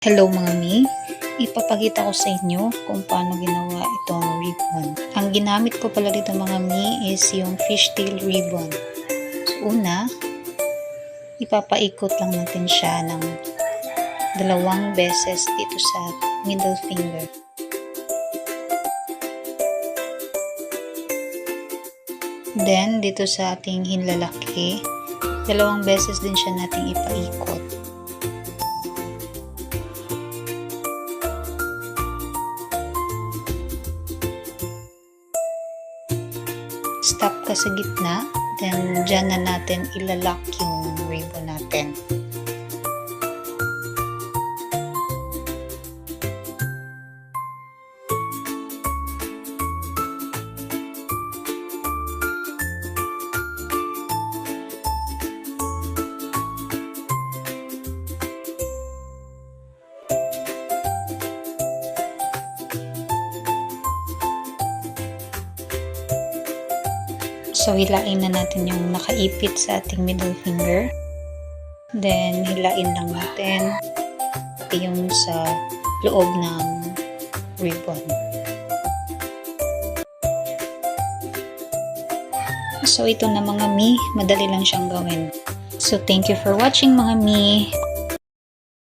Hello mga mi, ipapakita ko sa inyo kung paano ginawa itong ribbon. Ang ginamit ko pala dito mga mi is yung fishtail ribbon. So una, ipapaikot lang natin siya ng 2 beses dito sa middle finger. Then dito sa ating hinlalaki, 2 beses din siya nating ipaikot. Stop ka sa gitna, then dyan na natin ilalock yung ribbon natin. So, hilain na natin yung nakaipit sa ating middle finger. Then, hilain lang natin yung sa loob ng ribbon. So, ito na mga mi, madali lang siyang gawin. So, thank you for watching mga mi.